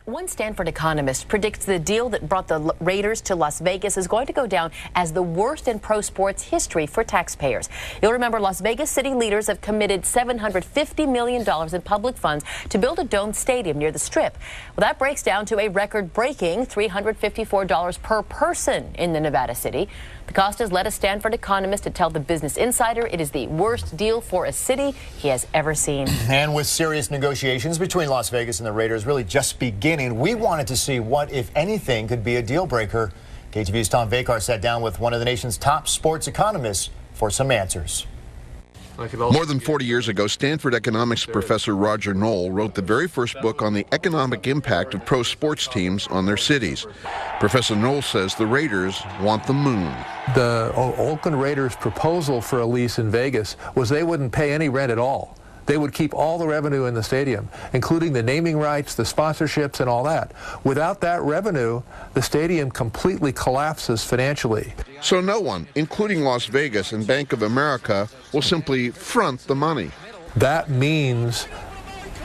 One Stanford economist predicts the deal that brought the Raiders to Las Vegas is going to go down as the worst in pro sports history for taxpayers. You'll remember Las Vegas city leaders have committed $750 million in public funds to build a domed stadium near the Strip. Well, that breaks down to a record-breaking $354 per person in the Nevada city. The cost has led a Stanford economist to tell the Business Insider it is the worst deal for a city he has ever seen. And with serious negotiations between Las Vegas and the Raiders really just beginning, we wanted to see what, if anything, could be a deal breaker. KTVU's Tom Vakar sat down with one of the nation's top sports economists for some answers. More than 40 years ago, Stanford economics professor Roger Knoll wrote the very first book on the economic impact of pro sports teams on their cities. Professor Knoll says the Raiders want the moon. The Oakland Raiders' proposal for a lease in Vegas was they wouldn't pay any rent at all. They would keep all the revenue in the stadium, including the naming rights, the sponsorships, and all that. Without that revenue, the stadium completely collapses financially. So no one, including Las Vegas and Bank of America, will simply front the money. That means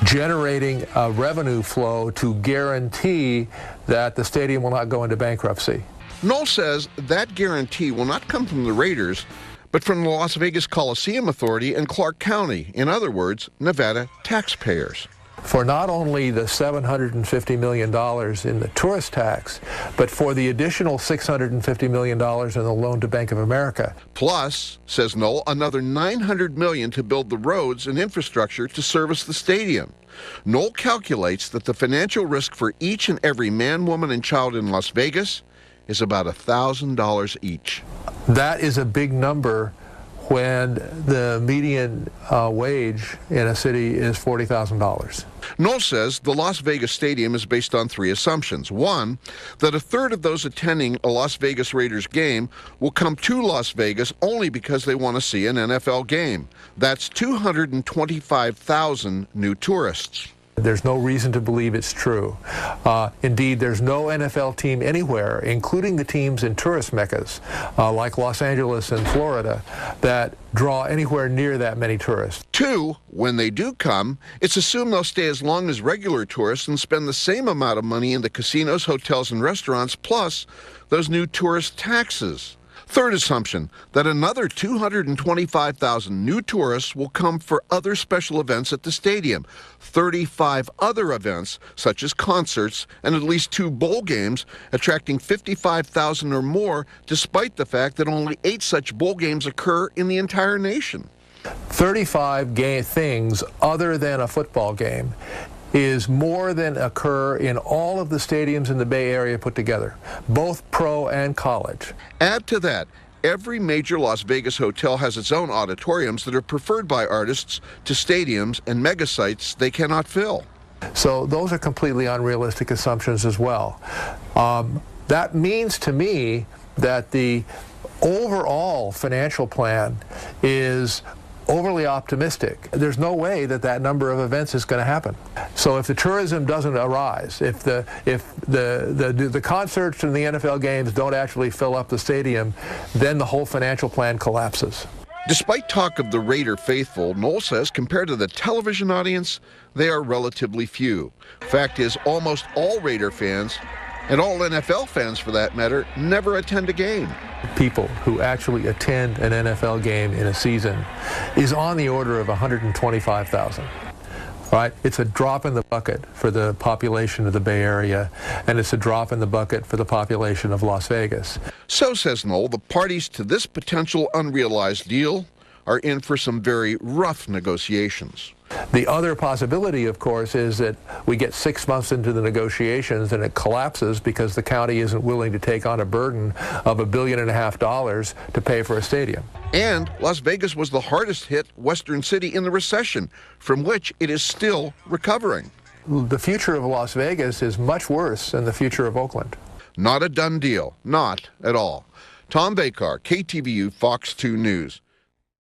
generating a revenue flow to guarantee that the stadium will not go into bankruptcy. Knoll says that guarantee will not come from the Raiders, but from the Las Vegas Coliseum Authority and Clark County. In other words, Nevada taxpayers. For not only the $750 million in the tourist tax, but for the additional $650 million in the loan to Bank of America. Plus, says Knoll, another $900 million to build the roads and infrastructure to service the stadium. Knoll calculates that the financial risk for each and every man, woman, and child in Las Vegas is about $1,000 each. That is a big number when the median wage in a city is $40,000. Knoll says the Las Vegas Stadium is based on three assumptions. One, that a third of those attending a Las Vegas Raiders game will come to Las Vegas only because they want to see an NFL game. That's 225,000 new tourists. There's no reason to believe it's true. Indeed, there's no NFL team anywhere, including the teams in tourist meccas, like Los Angeles and Florida, that draw anywhere near that many tourists. Two, when they do come, it's assumed they'll stay as long as regular tourists and spend the same amount of money in the casinos, hotels, and restaurants, plus those new tourist taxes. Third assumption, that another 225,000 new tourists will come for other special events at the stadium. 35 other events, such as concerts and at least 2 bowl games, attracting 55,000 or more, despite the fact that only 8 such bowl games occur in the entire nation. 35 things other than a football game is more than occur in all of the stadiums in the Bay Area put together, both pro and college. Add to that, every major Las Vegas hotel has its own auditoriums that are preferred by artists to stadiums and mega sites they cannot fill. So those are completely unrealistic assumptions as well. That means to me that the overall financial plan is overly optimistic. There's no way that that number of events is going to happen. So if the tourism doesn't arise, if the concerts and the NFL games don't actually fill up the stadium, then the whole financial plan collapses. Despite talk of the Raider faithful, Knoll says compared to the television audience, they are relatively few. Fact is, almost all Raider fans, and all NFL fans for that matter, never attend a game. People who actually attend an NFL game in a season is on the order of 125,000. Right? It's a drop in the bucket for the population of the Bay Area, and it's a drop in the bucket for the population of Las Vegas. So, says Knoll, the parties to this potential unrealized deal are in for some very rough negotiations. The other possibility, of course, is that we get 6 months into the negotiations and it collapses because the county isn't willing to take on a burden of $1.5 billion to pay for a stadium. And Las Vegas was the hardest hit western city in the recession, from which it is still recovering. The future of Las Vegas is much worse than the future of Oakland. Not a done deal. Not at all. Tom Vakar, KTVU, Fox 2 News.